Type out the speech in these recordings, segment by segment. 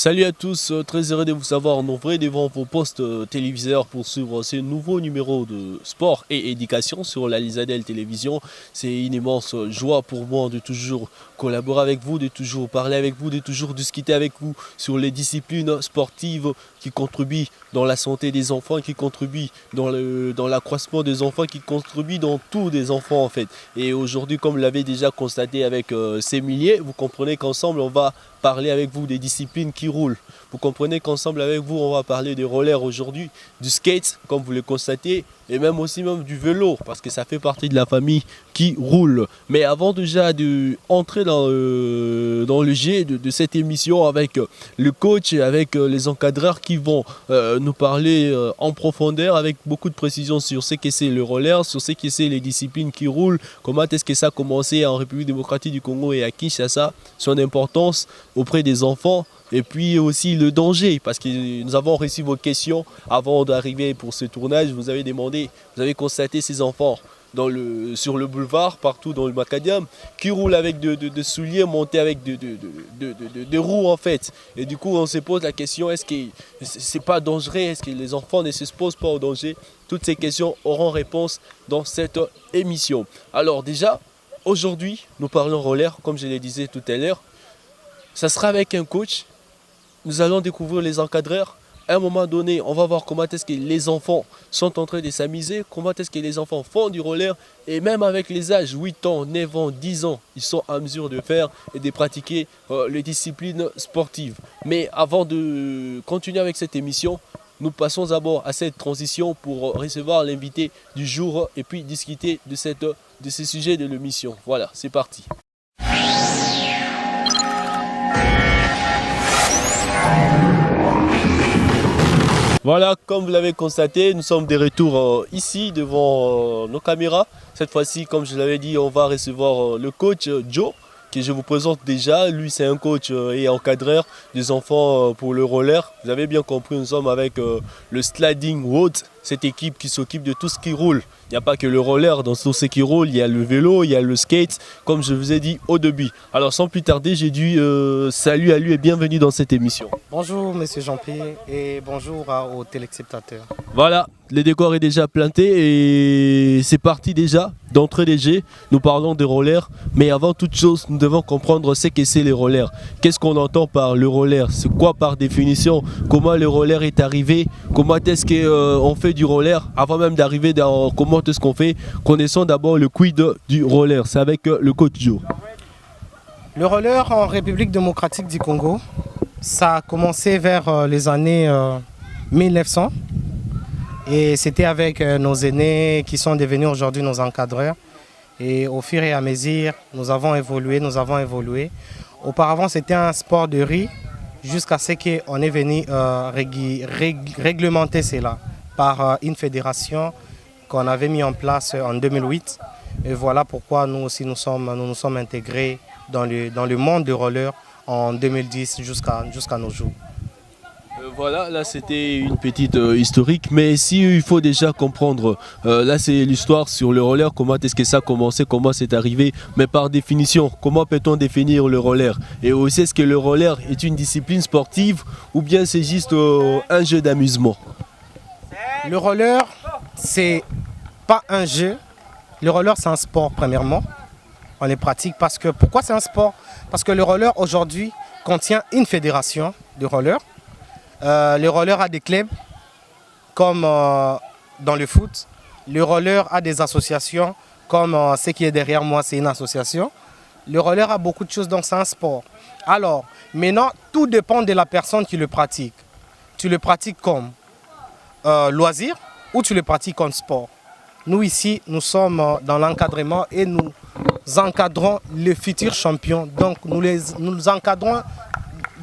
Salut à tous, très heureux de vous savoir en vrai devant vos postes téléviseurs pour suivre ce nouveau numéro de sport et éducation sur la Lisadel Télévision. C'est une immense joie pour moi de toujours collaborer avec vous, de toujours parler avec vous, de toujours discuter avec vous sur les disciplines sportives qui contribuent dans la santé des enfants, qui contribuent dans l'accroissement des enfants, qui contribuent dans tout des enfants en fait. Et aujourd'hui, comme vous l'avez déjà constaté avec ces milliers, vous comprenez qu'ensemble on va parler avec vous des disciplines qui roulent. Vous comprenez qu'ensemble avec vous, on va parler des rollers aujourd'hui, du skate, comme vous le constatez, et même aussi même du vélo, parce que ça fait partie de la famille qui roule. Mais avant déjà d'entrer dans le jet de cette émission avec le coach et avec les encadreurs qui vont nous parler en profondeur avec beaucoup de précision sur ce que c'est le roller, sur ce que c'est les disciplines qui roulent, comment est-ce que ça a commencé en République démocratique du Congo et à Kinshasa, son importance auprès des enfants. Et puis aussi le danger, parce que nous avons reçu vos questions avant d'arriver pour ce tournage. Vous avez demandé, vous avez constaté ces enfants sur le boulevard, partout dans le macadam, qui roulent avec de souliers montés avec de roues en fait. Et du coup, on se pose la question, est-ce que c'est pas dangereux? Est-ce que les enfants ne s'exposent pas au danger? Toutes ces questions auront réponse dans cette émission. Alors déjà, aujourd'hui, nous parlons roller, comme je le disais tout à l'heure. Ça sera avec un coach. Nous allons découvrir les encadreurs. À un moment donné, on va voir comment est-ce que les enfants sont en train de s'amuser, comment est-ce que les enfants font du roller. Et même avec les âges, 8 ans, 9 ans, 10 ans, ils sont en mesure de faire et de pratiquer les disciplines sportives. Mais avant de continuer avec cette émission, nous passons d'abord à cette transition pour recevoir l'invité du jour et puis discuter de ce sujet de l'émission. Voilà, c'est parti. Voilà, comme vous l'avez constaté, nous sommes de retour ici devant nos caméras. Cette fois-ci, comme je l'avais dit, on va recevoir le coach Joe, que je vous présente déjà. Lui, c'est un coach et encadreur des enfants pour le roller. Vous avez bien compris, nous sommes avec le Sliding Road, cette équipe qui s'occupe de tout ce qui roule. Il n'y a pas que le roller dans tout ce qui roule, il y a le vélo, il y a le skate, comme je vous ai dit au début. Alors sans plus tarder, j'ai dit salut à lui et bienvenue dans cette émission. Bonjour Monsieur Jean-Pierre et bonjour aux téléspectateurs. Voilà, le décor est déjà planté et c'est parti déjà d'entrée des jets. Nous parlons de roller, mais avant toute chose, nous devons comprendre ce que c'est les rollers. Qu'est-ce qu'on entend par le roller? C'est quoi par définition? Comment le roller est arrivé? Comment est-ce qu'on fait du roller? Avant même d'arriver dans comment est-ce qu'on fait, connaissons d'abord le quid du roller. C'est avec le coach Joe. Le roller en République démocratique du Congo, ça a commencé vers les années 1900 et c'était avec nos aînés qui sont devenus aujourd'hui nos encadreurs. Et au fur et à mesure, nous avons évolué. Auparavant, c'était un sport de riz jusqu'à ce qu'on est venu réglementer cela par une fédération qu'on avait mis en place en 2008. Et voilà pourquoi nous aussi nous sommes intégrés dans le monde du roller en 2010 jusqu'à nos jours. Voilà, là c'était une petite historique, mais si il faut déjà comprendre, là c'est l'histoire sur le roller, comment est-ce que ça a commencé, comment c'est arrivé, mais par définition, comment peut-on définir le roller? Et aussi est-ce que le roller est une discipline sportive ou bien c'est juste un jeu d'amusement? Le roller, c'est pas un jeu, le roller c'est un sport premièrement, on les pratique pourquoi c'est un sport? Parce que le roller aujourd'hui contient une fédération de roller. Le roller a des clubs comme dans le foot. Le roller a des associations comme ce qui est derrière moi, c'est une association. Le roller a beaucoup de choses, donc c'est un sport. Alors, maintenant, tout dépend de la personne qui le pratique. Tu le pratiques comme loisir ou tu le pratiques comme sport. Nous ici, nous sommes dans l'encadrement et nous encadrons les futurs champions. Donc nous encadrons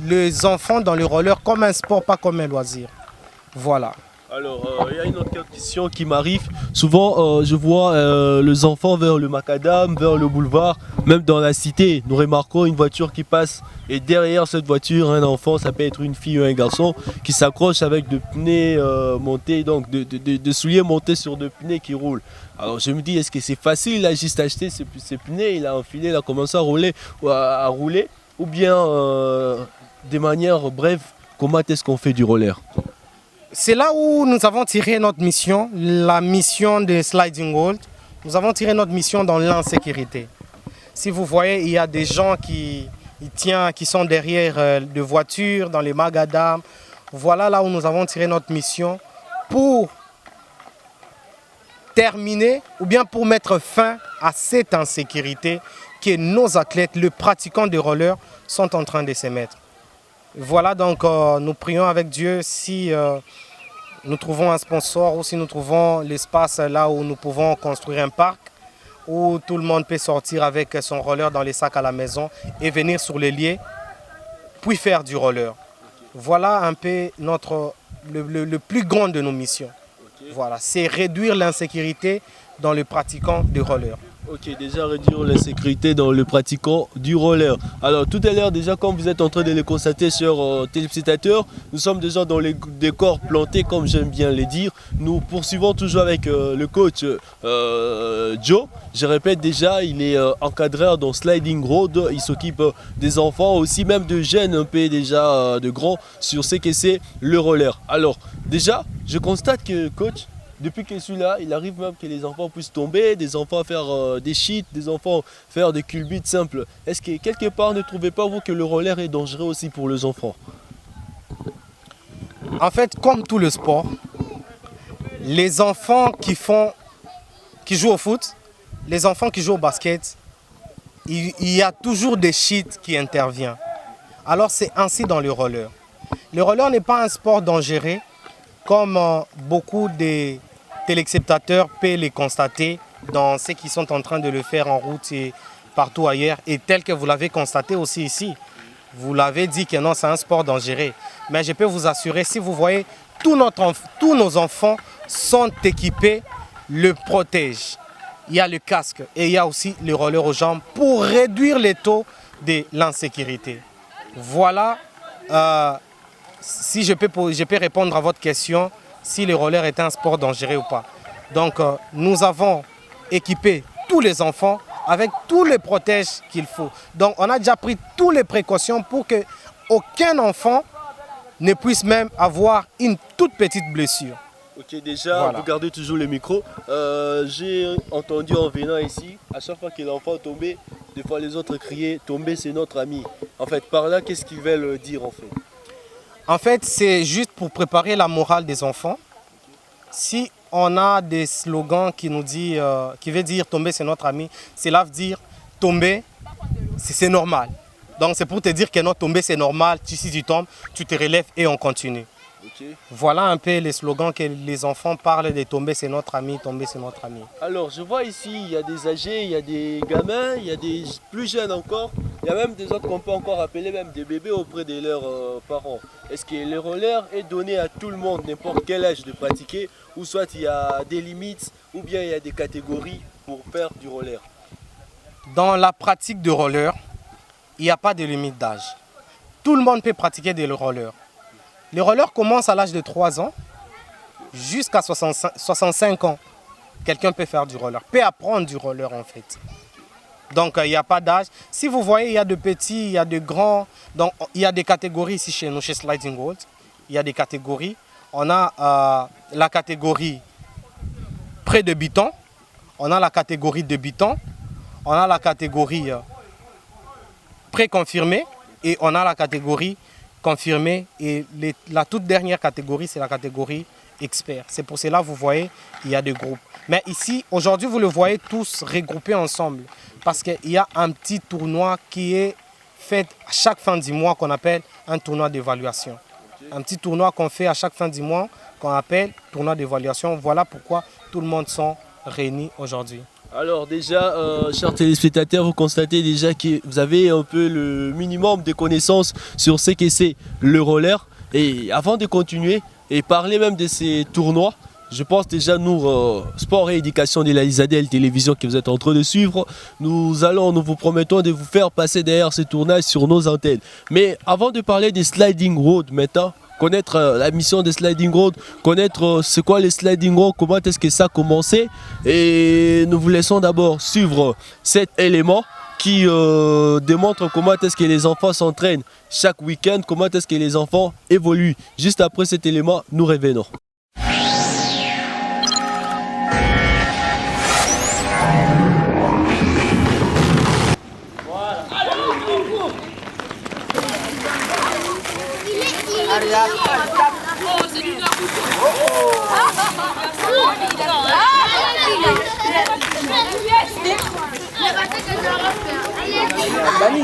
les enfants dans le roller comme un sport, pas comme un loisir. Voilà. Alors, il y a une autre question qui m'arrive. Souvent, je vois les enfants vers le macadam, vers le boulevard, même dans la cité. Nous remarquons une voiture qui passe et derrière cette voiture, un enfant, ça peut être une fille ou un garçon, qui s'accroche avec des pneus montés, donc de souliers montés sur des pneus qui roulent. Alors je me dis, est-ce que c'est facile, il a juste acheté ces pneus, il a enfilé, il a commencé à rouler, ou bien de manière brève, comment est-ce qu'on fait du roller? C'est là où nous avons tiré notre mission, la mission de Sliding World. Nous avons tiré notre mission dans l'insécurité. Si vous voyez, il y a des gens qui sont derrière des voitures, dans les magadams. Voilà là où nous avons tiré notre mission pour terminer ou bien pour mettre fin à cette insécurité que nos athlètes, les pratiquants de roller, sont en train de se mettre. Voilà, donc nous prions avec Dieu si nous trouvons un sponsor ou si nous trouvons l'espace là où nous pouvons construire un parc où tout le monde peut sortir avec son roller dans les sacs à la maison et venir sur les lieux, puis faire du roller. Voilà un peu le plus grand de nos missions. Voilà, c'est réduire l'insécurité dans les pratiquants de roller. Ok, déjà réduire l'insécurité dans le pratiquant du roller. Alors tout à l'heure, déjà comme vous êtes en train de le constater sur téléspectateurs, nous sommes déjà dans les décors plantés comme j'aime bien les dire. Nous poursuivons toujours avec le coach Joe. Je répète déjà, il est encadreur dans Sliding Road. Il s'occupe des enfants, aussi même de jeunes un peu déjà de grands sur ce que c'est le roller. Alors déjà, je constate que coach, depuis que je suis là, il arrive même que les enfants puissent tomber, des enfants faire des cheats, des enfants faire des culbutes simples. Est-ce que quelque part ne trouvez pas vous que le roller est dangereux aussi pour les enfants? En fait, comme tout le sport, les enfants qui jouent au foot, les enfants qui jouent au basket, il y a toujours des cheats qui interviennent. Alors c'est ainsi dans le roller. Le roller n'est pas un sport dangereux comme beaucoup de téléspectateurs peuvent les constater dans ceux qui sont en train de le faire en route et partout ailleurs. Et tel que vous l'avez constaté aussi ici, vous l'avez dit que non, c'est un sport dangereux. Mais je peux vous assurer, si vous voyez, tous nos enfants sont équipés, le protègent. Il y a le casque et il y a aussi le roller aux jambes pour réduire les taux de l'insécurité. Voilà, si je peux répondre à votre question, si le roller est un sport dangereux ou pas. Donc, nous avons équipé tous les enfants avec tous les protèges qu'il faut. Donc, on a déjà pris toutes les précautions pour qu'aucun enfant ne puisse même avoir une toute petite blessure. Ok, déjà, voilà. Vous gardez toujours le micro. J'ai entendu en venant ici, à chaque fois que l'enfant tombait, des fois les autres criaient « tomber, c'est notre ami ». En fait, par là, qu'est-ce qu'ils veulent dire en fait? En fait, c'est juste pour préparer la morale des enfants. Si on a des slogans qui veut dire tomber c'est notre ami, cela veut dire tomber c'est normal. Donc c'est pour te dire que non, tomber c'est normal, si tu tombes, tu te relèves et on continue. Okay. Voilà un peu les slogans que les enfants parlent de tomber c'est notre ami, tomber c'est notre ami. Alors je vois ici, il y a des âgés, il y a des gamins, il y a des plus jeunes encore. Il y a même des autres qu'on peut encore appeler même des bébés auprès de leurs parents. Est-ce que le roller est donné à tout le monde, n'importe quel âge de pratiquer, ou soit il y a des limites, ou bien il y a des catégories pour faire du roller? Dans la pratique de roller, il n'y a pas de limite d'âge. Tout le monde peut pratiquer du roller. Le roller commence à l'âge de 3 ans jusqu'à 65 ans. Quelqu'un peut faire du roller, peut apprendre du roller en fait. Donc il n'y a pas d'âge. Si vous voyez, il y a de petits, il y a de grands. Donc il y a des catégories ici chez nous, chez Sliding World. Il y a des catégories. On a la catégorie pré-débutant. On a la catégorie débutant. On a la catégorie pré-confirmé. Et on a la catégorie confirmée. Et la toute dernière catégorie, c'est la catégorie expert. C'est pour cela que vous voyez, il y a des groupes. Mais ici, aujourd'hui, vous le voyez tous regroupés ensemble. Parce qu'il y a un petit tournoi qui est fait à chaque fin du mois qu'on appelle un tournoi d'évaluation. Okay. Un petit tournoi qu'on fait à chaque fin du mois qu'on appelle tournoi d'évaluation. Voilà pourquoi tout le monde sont réunis aujourd'hui. Alors déjà, chers téléspectateurs, vous constatez déjà que vous avez un peu le minimum de connaissances sur ce que c'est le roller. Et avant de continuer et parler même de ces tournois, je pense déjà nous, Sport et Éducation de la Lisadel Télévision que vous êtes en train de suivre, nous vous promettons de vous faire passer derrière ces tournages sur nos antennes. Mais avant de parler des Sliding Road maintenant, connaître la mission des Sliding Road, connaître c'est quoi les Sliding Road, comment est-ce que ça a commencé. Et nous vous laissons d'abord suivre cet élément qui démontre comment est-ce que les enfants s'entraînent chaque week-end, comment est-ce que les enfants évoluent. Juste après cet élément, nous revenons.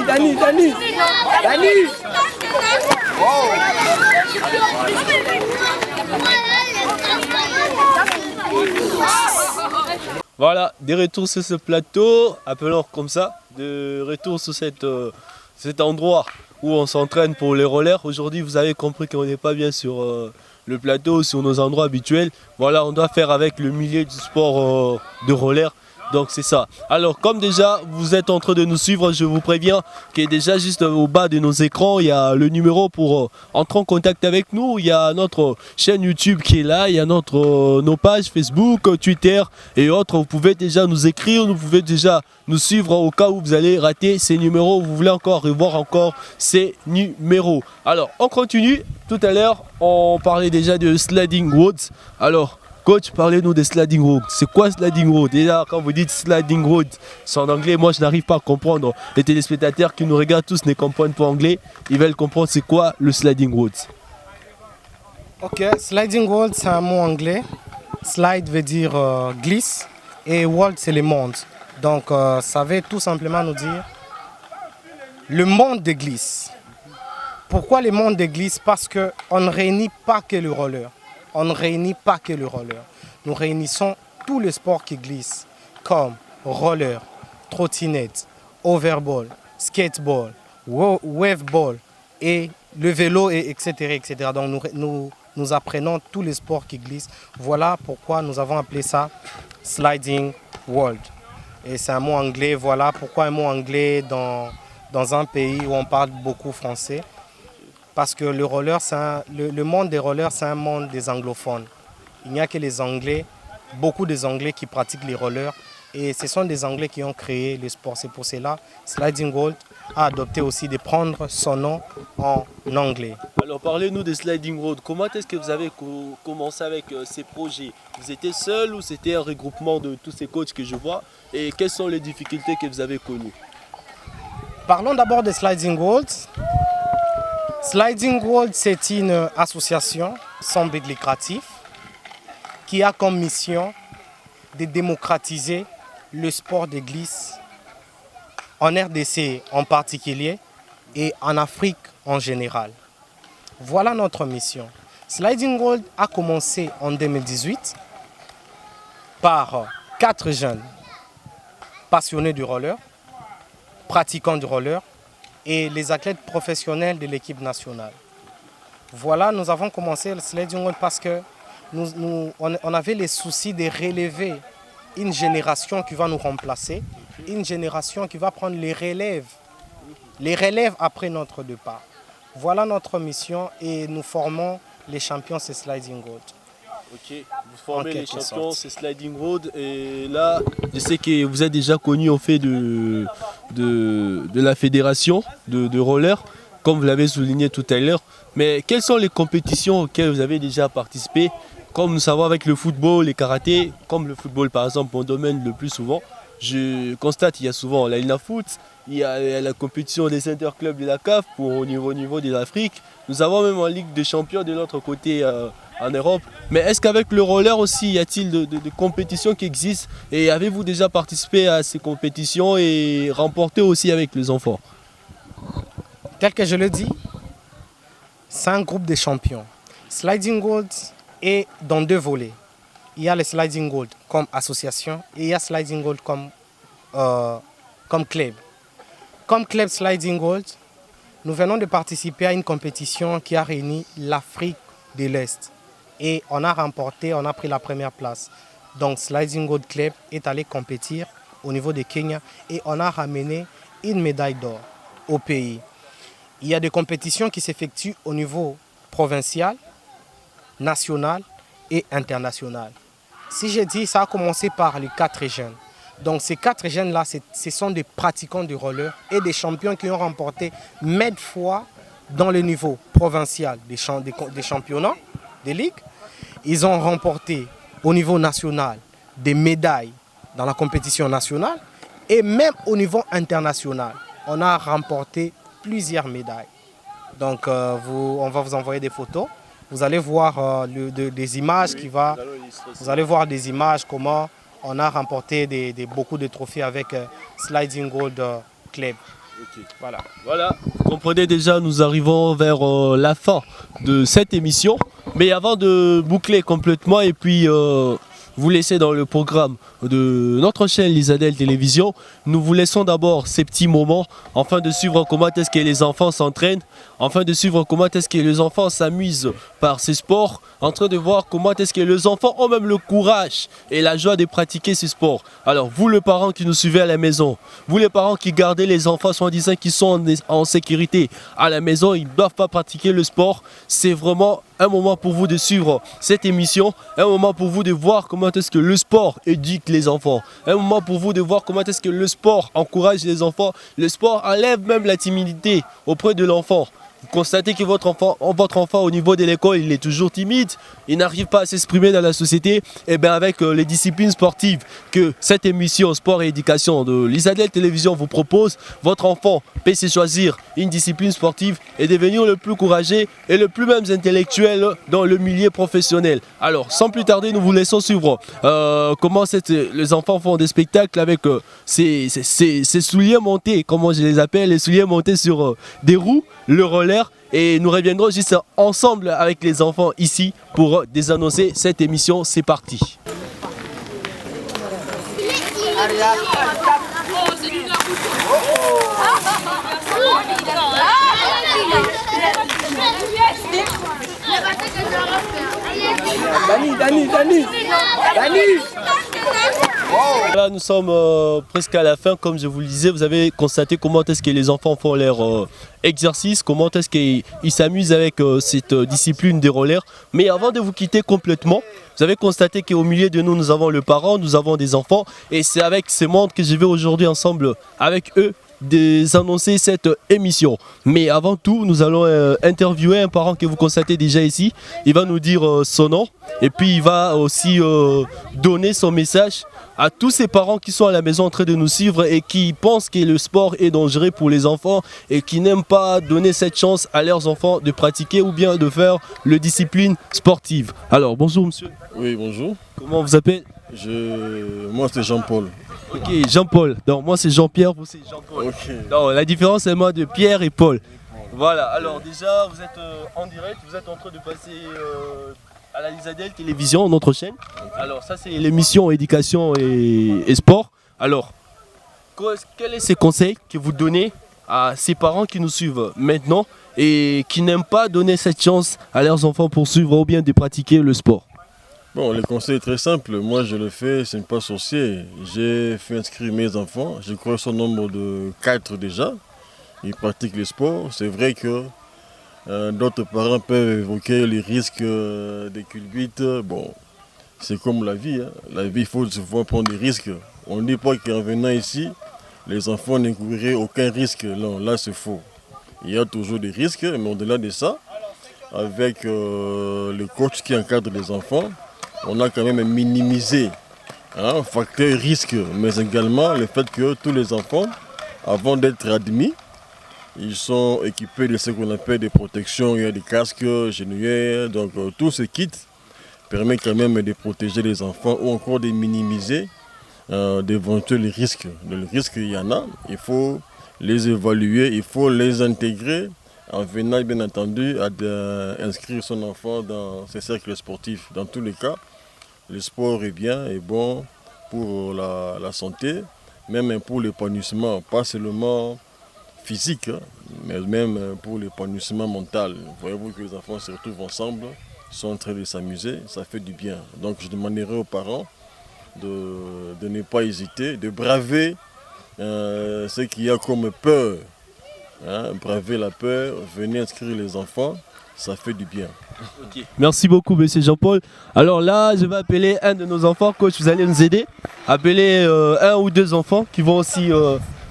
Dani. Voilà, de retour sur ce plateau, appelons comme ça, de retour sur cet endroit où on s'entraîne pour les rollers. Aujourd'hui, vous avez compris qu'on n'est pas bien sur le plateau, sur nos endroits habituels. Voilà, on doit faire avec le milieu du sport de roller. Donc c'est ça. Alors comme déjà vous êtes en train de nous suivre, je vous préviens que déjà juste au bas de nos écrans, il y a le numéro pour entrer en contact avec nous. Il y a notre chaîne YouTube qui est là, il y a nos pages Facebook, Twitter et autres. Vous pouvez déjà nous écrire, vous pouvez déjà nous suivre au cas où vous allez rater ces numéros, vous voulez encore revoir encore ces numéros. Alors on continue. Tout à l'heure on parlait déjà de sliding roads. Alors coach, parlez-nous de sliding road. C'est quoi sliding road? Déjà, quand vous dites sliding road, c'est en anglais. Moi, je n'arrive pas à comprendre. Les téléspectateurs qui nous regardent tous ne comprennent pas anglais. Ils veulent comprendre c'est quoi le sliding road. Ok, sliding road, c'est un mot anglais. Slide veut dire glisse et world, c'est le monde. Donc, ça veut tout simplement nous dire le monde de glisse. Pourquoi le monde de glisse? Parce qu'on ne réunit pas que le roller. On ne réunit pas que le roller. Nous réunissons tous les sports qui glissent, comme roller, trottinette, overball, skateball, waveball et le vélo, etc. etc. Donc nous apprenons tous les sports qui glissent. Voilà pourquoi nous avons appelé ça Sliding World. Et c'est un mot anglais. Voilà pourquoi un mot anglais dans un pays où on parle beaucoup français. Parce que le roller, le monde des rollers, c'est un monde des anglophones. Il n'y a que les Anglais, beaucoup des Anglais qui pratiquent les rollers. Et ce sont des Anglais qui ont créé le sport. C'est pour cela Sliding World a adopté aussi de prendre son nom en anglais. Alors parlez-nous de Sliding Road. Comment est-ce que vous avez commencé avec ces projets? Vous étiez seul ou c'était un regroupement de tous ces coachs que je vois? Et quelles sont les difficultés que vous avez connues? Parlons d'abord de Sliding World. Sliding World, c'est une association sans but lucratif qui a comme mission de démocratiser le sport de glisse en RDC en particulier et en Afrique en général. Voilà notre mission. Sliding World a commencé en 2018 par 4 jeunes passionnés du roller, pratiquants du roller, et les athlètes professionnels de l'équipe nationale. Voilà, nous avons commencé le Sliding World parce qu'on avait les soucis de relever une génération qui va nous remplacer, une génération qui va prendre les relèves après notre départ. Voilà notre mission et nous formons les champions de Sliding World. Ok, vous formez les champions, c'est Sliding Road. Et là, je sais que vous êtes déjà connu au fait de la fédération de roller, comme vous l'avez souligné tout à l'heure. Mais quelles sont les compétitions auxquelles vous avez déjà participé? Comme nous savons avec le football, les karatés, comme le football par exemple, mon domaine le plus souvent, je constate qu'il y a souvent la Linafoot, il y a la compétition des interclubs de la CAF au niveau de l'Afrique. Nous avons même en Ligue des Champions de l'autre côté en Europe. Mais est-ce qu'avec le roller aussi, y a-t-il de compétitions qui existent? Et avez-vous déjà participé à ces compétitions et remporté aussi avec les enfants? Tel que je le dis, c'est un groupe de champions. Sliding World est dans 2 volets. Il y a le Sliding World comme association et il y a Sliding World comme club. Comme club Sliding World, nous venons de participer à une compétition qui a réuni l'Afrique de l'Est. Et on a remporté, on a pris la première place. Donc Sliding World Club est allé compétir au niveau de Kenya et on a ramené une médaille d'or au pays. Il y a des compétitions qui s'effectuent au niveau provincial, national et international. Si j'ai dit, ça a commencé par les 4 jeunes. Donc ces 4 jeunes-là, ce sont des pratiquants du roller et des champions qui ont remporté maintes fois dans le niveau provincial des championnats, des ligues. Ils ont remporté au niveau national des médailles dans la compétition nationale et même au niveau international. On a remporté plusieurs médailles. Donc on va vous envoyer des photos. Vous allez voir des images vous allez voir des images comment on a remporté beaucoup de trophées avec Sliding Gold Club. Okay. Voilà, vous comprenez déjà, nous arrivons vers la fin de cette émission. Mais avant de boucler complètement et puis vous laisser dans le programme de notre chaîne Lisadel Télévision, nous vous laissons d'abord ces petits moments afin de suivre comment est-ce que les enfants s'entraînent, afin de suivre comment est-ce que les enfants s'amusent par ces sports, en train de voir comment est-ce que les enfants ont même le courage et la joie de pratiquer ces sports. Alors vous les parents qui nous suivez à la maison, vous les parents qui gardez les enfants soi-disant qui sont en sécurité à la maison, ils ne doivent pas pratiquer le sport, c'est vraiment un moment pour vous de suivre cette émission, un moment pour vous de voir comment est-ce que le sport éduque les enfants, un moment pour vous de voir comment est-ce que le sport encourage les enfants, le sport enlève même la timidité auprès de l'enfant. Vous constatez que votre enfant au niveau de l'école, il est toujours timide, il n'arrive pas à s'exprimer dans la société. Et bien avec les disciplines sportives que cette émission Sport et Éducation de Lisadel Télévision vous propose, votre enfant peut se choisir une discipline sportive et devenir le plus courageux et le plus même intellectuel dans le milieu professionnel. Alors sans plus tarder, nous vous laissons suivre comment les enfants font des spectacles avec ces souliers montés, comment je les appelle, les souliers montés sur des roues, le roller. Et nous reviendrons juste ensemble avec les enfants ici pour désannoncer cette émission. C'est parti. Dani. Là, nous sommes presque à la fin, comme je vous le disais. Vous avez constaté comment est-ce que les enfants font leur exercice, comment est-ce qu'ils s'amusent avec cette discipline des rollers. Mais avant de vous quitter complètement, vous avez constaté qu'au milieu de nous, nous avons le parent, nous avons des enfants. Et c'est avec ce monde que je vais aujourd'hui ensemble avec eux annoncer cette émission. Mais avant tout, nous allons interviewer un parent que vous constatez déjà ici. Il va nous dire son nom et puis il va aussi donner son message à tous ces parents qui sont à la maison en train de nous suivre et qui pensent que le sport est dangereux pour les enfants et qui n'aiment pas donner cette chance à leurs enfants de pratiquer ou bien de faire le discipline sportive. Alors bonjour monsieur. Oui, bonjour. Comment on vous appelle? Moi c'est Jean-Paul. Ok, Jean-Paul. Donc moi c'est Jean-Pierre, vous c'est Jean-Paul. Okay. Donc la différence c'est moi de Pierre et Paul. Voilà, alors déjà vous êtes en direct, vous êtes en train de passer à la Lisadel Télévision, notre chaîne. Alors ça c'est l'émission éducation et sport. Alors, quels sont ces conseils que vous donnez à ces parents qui nous suivent maintenant et qui n'aiment pas donner cette chance à leurs enfants pour suivre ou bien de pratiquer le sport? Bon, le conseil est très simple. Moi, je le fais, ce n'est pas sorcier. J'ai fait inscrire mes enfants. Je crois son nombre de 4 déjà. Ils pratiquent le sport. C'est vrai que d'autres parents peuvent évoquer les risques des culbutes. Bon, c'est comme la vie. Hein. La vie, il faut souvent prendre des risques. On ne dit pas qu'en venant ici, les enfants n'encourraient aucun risque. Non, là, c'est faux. Il y a toujours des risques, mais au-delà de ça, avec le coach qui encadre les enfants, on a quand même minimisé un facteur risque, mais également le fait que tous les enfants, avant d'être admis, ils sont équipés de ce qu'on appelle des protections, il y a des casques, genouillères, donc tout ce kit permet quand même de protéger les enfants ou encore de minimiser d'éventuels risques. Le risque, il y en a, il faut les évaluer, il faut les intégrer en venant bien entendu à inscrire son enfant dans ces cercles sportifs. Dans tous les cas, le sport est bien et bon pour la santé, même pour l'épanouissement, pas seulement physique, hein, mais même pour l'épanouissement mental. Voyez-vous que les enfants se retrouvent ensemble, sont en train de s'amuser, ça fait du bien. Donc je demanderai aux parents de ne pas hésiter, de braver ce qu'il y a comme peur. Hein, braver la peur, venez inscrire les enfants ça fait du bien. Ok. Merci beaucoup, monsieur Jean-Paul. Alors là, je vais appeler un de nos enfants. Coach, vous allez nous aider. Appeler un ou deux enfants qui vont aussi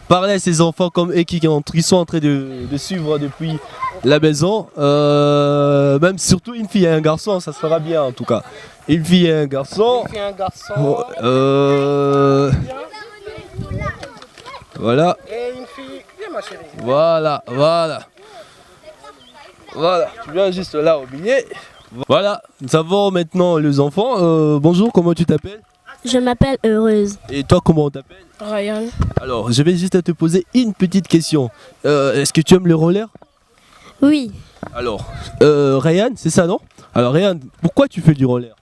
parler à ces enfants comme et qui sont en train de suivre depuis la maison. Même surtout une fille et un garçon, ça sera bien en tout cas. Une fille et un garçon. Une fille et un garçon. Voilà. Et une fille. Viens ma chérie. Voilà. Voilà, tu viens juste là au milieu. Voilà, nous avons maintenant les enfants. Bonjour, comment tu t'appelles? Je m'appelle Heureuse. Et toi, comment on t'appelle? Ryan. Alors, je vais juste te poser une petite question. Est-ce que tu aimes le roller? Oui, Alors, Ryan, c'est ça, non? Alors, Ryan, pourquoi tu fais du roller?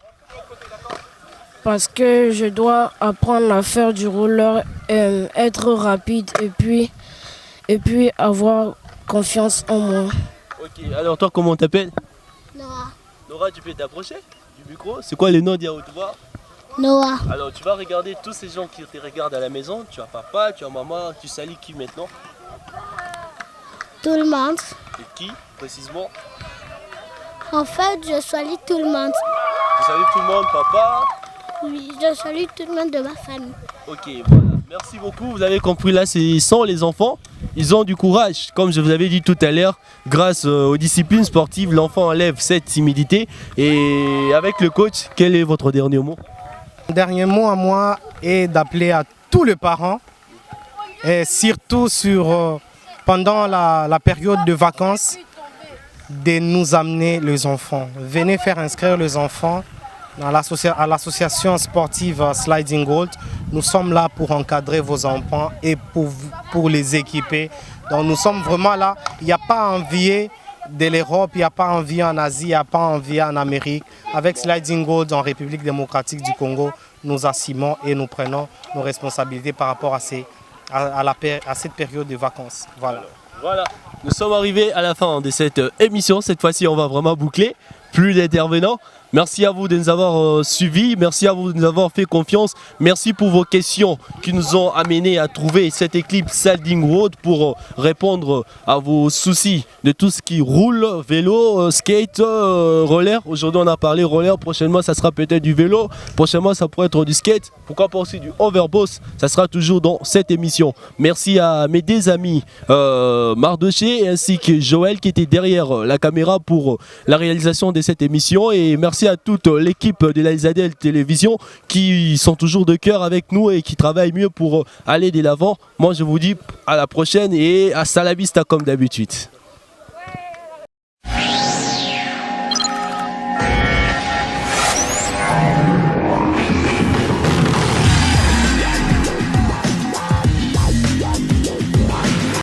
parce que je dois apprendre à faire du roller, être rapide et puis avoir confiance en moi. Ok, alors toi, comment on t'appelle? Noah. Nora, tu peux t'approcher du micro? C'est quoi les noms d'hier au devoir? Noah. Alors, tu vas regarder tous ces gens qui te regardent à la maison. Tu as papa, tu as maman, tu salis qui maintenant? Tout le monde. Et qui, précisément? En fait, je salue tout le monde. Tu salues tout le monde, papa? Oui, je salue tout le monde de ma famille. Ok, voilà. Merci beaucoup. Vous avez compris, là, ce sont les enfants. Ils ont du courage. Comme je vous avais dit tout à l'heure, grâce aux disciplines sportives, l'enfant enlève cette timidité. Et avec le coach, quel est votre dernier mot? Mon dernier mot à moi est d'appeler à tous les parents, et surtout pendant la période de vacances, de nous amener les enfants. Venez faire inscrire les enfants à l'association sportive Sliding Gold. Nous sommes là pour encadrer vos enfants et pour les équiper. Donc nous sommes vraiment là. Il n'y a pas à envier de l'Europe, il n'y a pas à envier en Asie, il n'y a pas à envier en Amérique. Avec Sliding Gold en République démocratique du Congo, nous assumons et nous prenons nos responsabilités par rapport à cette période de vacances. Voilà. Voilà, nous sommes arrivés à la fin de cette émission. Cette fois-ci, on va vraiment boucler. Plus d'intervenants. Merci à vous de nous avoir suivis. Merci à vous de nous avoir fait confiance. Merci pour vos questions qui nous ont amenés à trouver cette équipe Sliding Road pour répondre à vos soucis de tout ce qui roule, vélo, skate, roller. Aujourd'hui, on a parlé roller. Prochainement, ça sera peut-être du vélo. Prochainement, ça pourrait être du skate. Pourquoi pas aussi du overboss. Ça sera toujours dans cette émission. Merci à mes deux amis Mardoché ainsi que Joël qui était derrière la caméra pour la réalisation de cette émission. Et merci à toute l'équipe de la Izadel Télévision qui sont toujours de cœur avec nous et qui travaillent mieux pour aller de l'avant. Moi je vous dis à la prochaine et hasta la vista comme d'habitude.